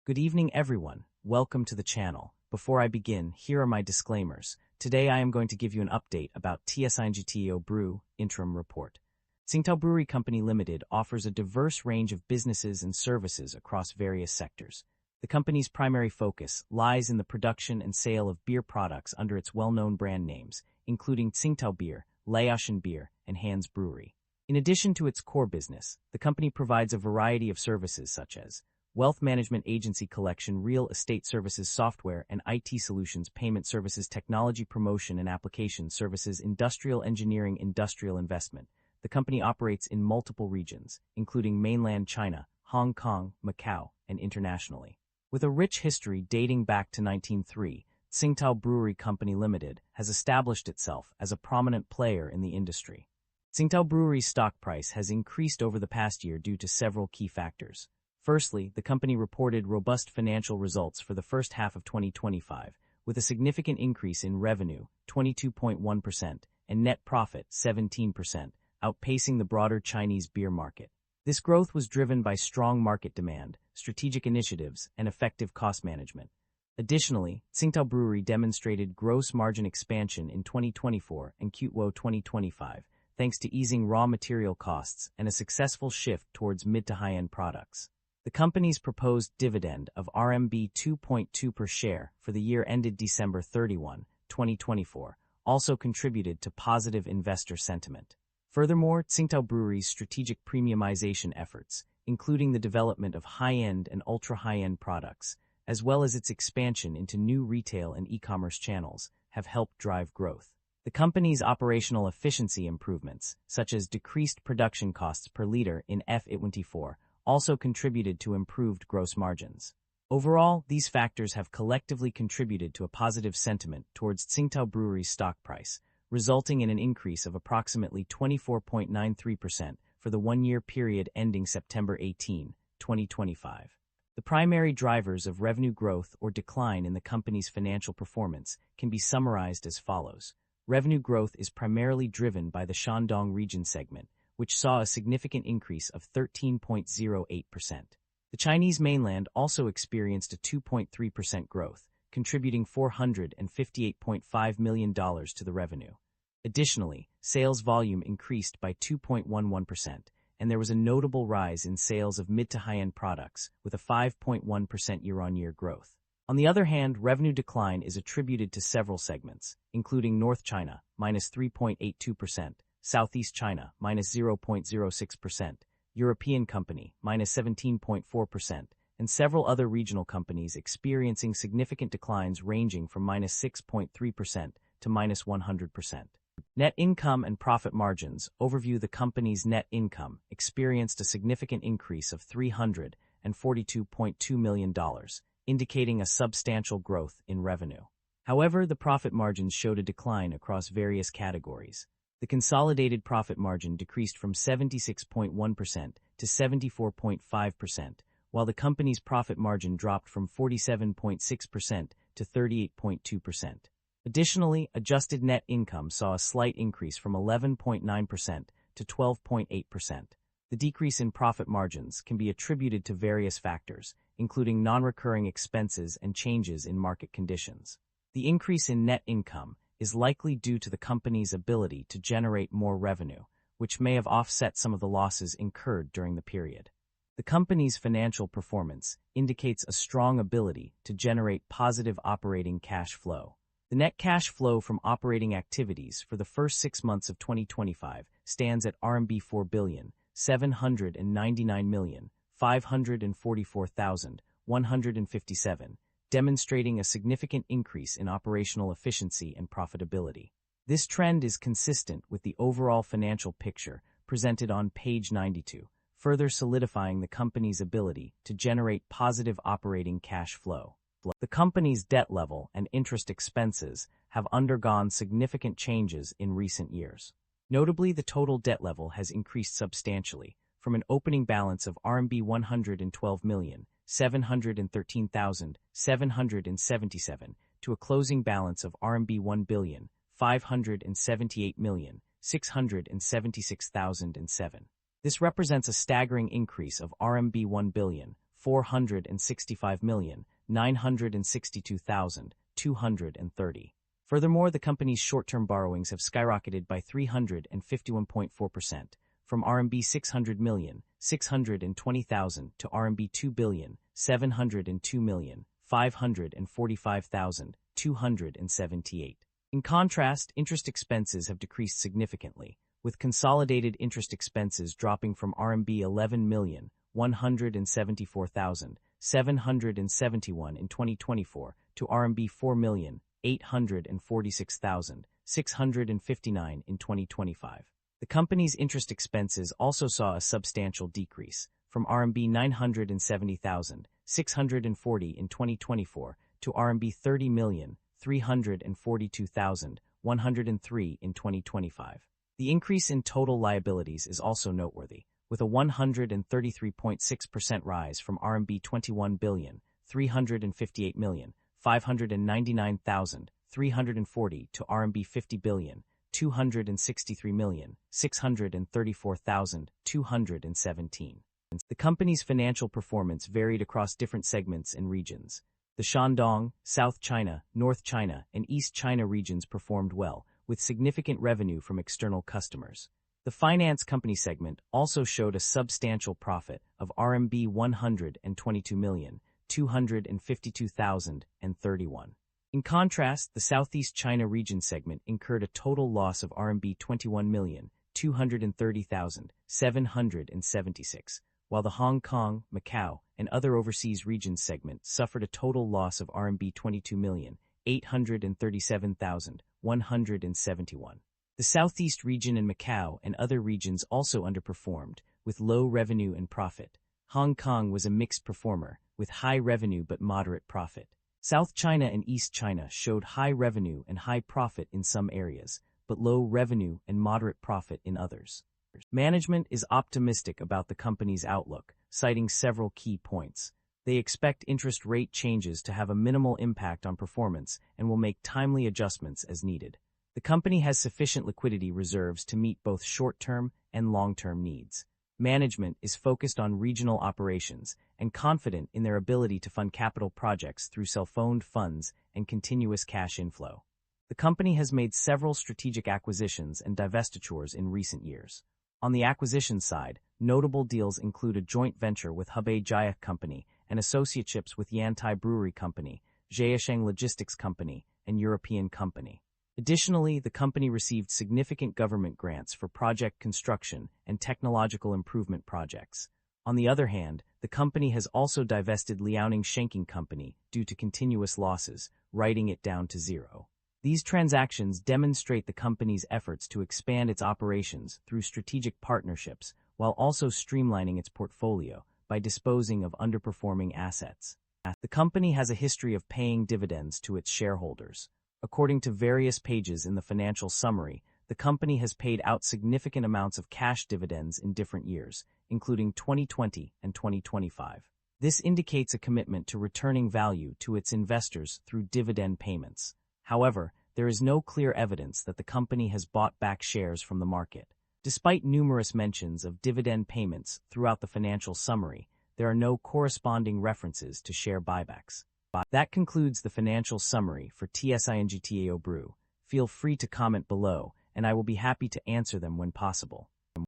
Good evening, everyone. Welcome to the channel. Before I begin, here are my disclaimers. Today I am going to give you an update about TSINGTAO Brew interim report. TSINGTAO Brewery Company Limited offers a diverse range of businesses and services across various sectors. The company's primary focus lies in the production and sale of beer products under its well-known brand names, including TSINGTAO Beer, Laotian Beer, and Hans Brewery. In addition to its core business, the company provides a variety of services such as wealth management agency collection, real estate services, software and IT solutions, payment services, technology promotion and application services, industrial engineering, industrial investment. The company operates in multiple regions, including mainland China, Hong Kong, Macau, and internationally. With a rich history dating back to 1903, TSINGTAO Brewery Company Limited has established itself as a prominent player in the industry. TSINGTAO Brewery's stock price has increased over the past year due to several key factors. Firstly, the company reported robust financial results for the first half of 2025, with a significant increase in revenue, 22.1%, and net profit, 17%, outpacing the broader Chinese beer market. This growth was driven by strong market demand, strategic initiatives, and effective cost management. Additionally, TSINGTAO Brewery demonstrated gross margin expansion in 2024 and Q1 2025, thanks to easing raw material costs and a successful shift towards mid to high-end products. The company's proposed dividend of RMB 2.2 per share for the year ended December 31, 2024, also contributed to positive investor sentiment. Furthermore, TSINGTAO Brewery's strategic premiumization efforts, including the development of high-end and ultra-high-end products, as well as its expansion into new retail and e-commerce channels, have helped drive growth. The company's operational efficiency improvements, such as decreased production costs per liter in FY24, also contributed to improved gross margins. Overall, these factors have collectively contributed to a positive sentiment towards TSINGTAO Brewery's stock price, resulting in an increase of approximately 24.93% for the one-year period ending September 18, 2025. The primary drivers of revenue growth or decline in the company's financial performance can be summarized as follows. Revenue growth is primarily driven by the Shandong region segment, which saw a significant increase of 13.08%. The Chinese mainland also experienced a 2.3% growth, contributing $458.5 million to the revenue. Additionally, sales volume increased by 2.11%, and there was a notable rise in sales of mid to high-end products, with a 5.1% year-on-year growth. On the other hand, revenue decline is attributed to several segments, including North China, minus 3.82%, Southeast China, minus 0.06%, European company, minus 17.4%, and several other regional companies experiencing significant declines ranging from minus 6.3% to minus 100%. Net income and profit margins overview. The company's net income experienced a significant increase of $342.2 million, indicating a substantial growth in revenue. However, the profit margins showed a decline across various categories. The consolidated profit margin decreased from 76.1% to 74.5%, while the company's profit margin dropped from 47.6% to 38.2%. Additionally, adjusted net income saw a slight increase from 11.9% to 12.8%. The decrease in profit margins can be attributed to various factors, including non-recurring expenses and changes in market conditions. The increase in net income is likely due to the company's ability to generate more revenue, which may have offset some of the losses incurred during the period. The company's financial performance indicates a strong ability to generate positive operating cash flow. The net cash flow from operating activities for the first 6 months of 2025 stands at RMB 4,799,544,157, demonstrating a significant increase in operational efficiency and profitability. This trend is consistent with the overall financial picture presented on page 92, further solidifying the company's ability to generate positive operating cash flow. The company's debt level and interest expenses have undergone significant changes in recent years. Notably, the total debt level has increased substantially, from an opening balance of RMB 112,713,777 to a closing balance of RMB 1,578,676,007. This represents a staggering increase of RMB 465,962,230. Furthermore, the company's short-term borrowings have skyrocketed by 351.4%, from RMB 600,620,000 to RMB 2,702,545,278. In contrast, interest expenses have decreased significantly, with consolidated interest expenses dropping from RMB 11,174,771 in 2024 to RMB 4,846,659 in 2025. The company's interest expenses also saw a substantial decrease, from RMB 970,640 in 2024 to RMB 30,342,103 in 2025. The increase in total liabilities is also noteworthy, with a 133.6% rise from RMB 21,358,599,340 to RMB 50,263,634,217. The company's financial performance varied across different segments and regions. The Shandong, South China, North China, and East China regions performed well, with significant revenue from external customers. The finance company segment also showed a substantial profit of RMB 122,252,031. In contrast, the Southeast China region segment incurred a total loss of RMB 21,230,776, while the Hong Kong, Macau, and other overseas regions segment suffered a total loss of RMB 22,837,171. The Southeast region and Macau and other regions also underperformed, with low revenue and profit. Hong Kong was a mixed performer, with high revenue but moderate profit. South China and East China showed high revenue and high profit in some areas, but low revenue and moderate profit in others. Management is optimistic about the company's outlook, citing several key points. They expect interest rate changes to have a minimal impact on performance and will make timely adjustments as needed. The company has sufficient liquidity reserves to meet both short-term and long-term needs. Management is focused on regional operations and confident in their ability to fund capital projects through self-owned funds and continuous cash inflow. The company has made several strategic acquisitions and divestitures in recent years. On the acquisition side, notable deals include a joint venture with Hebei Jaya Company and associateships with Yantai Brewery Company, Zhejiang Logistics Company, and European Company. Additionally, the company received significant government grants for project construction and technological improvement projects. On the other hand, the company has also divested Liaoning Shanking Company due to continuous losses, writing it down to zero. These transactions demonstrate the company's efforts to expand its operations through strategic partnerships while also streamlining its portfolio by disposing of underperforming assets. The company has a history of paying dividends to its shareholders. According to various pages in the financial summary, the company has paid out significant amounts of cash dividends in different years, including 2020 and 2025. This indicates a commitment to returning value to its investors through dividend payments. However, there is no clear evidence that the company has bought back shares from the market. Despite numerous mentions of dividend payments throughout the financial summary, there are no corresponding references to share buybacks. That concludes the financial summary for TSINGTAO Brew. Feel free to comment below, and I will be happy to answer them when possible.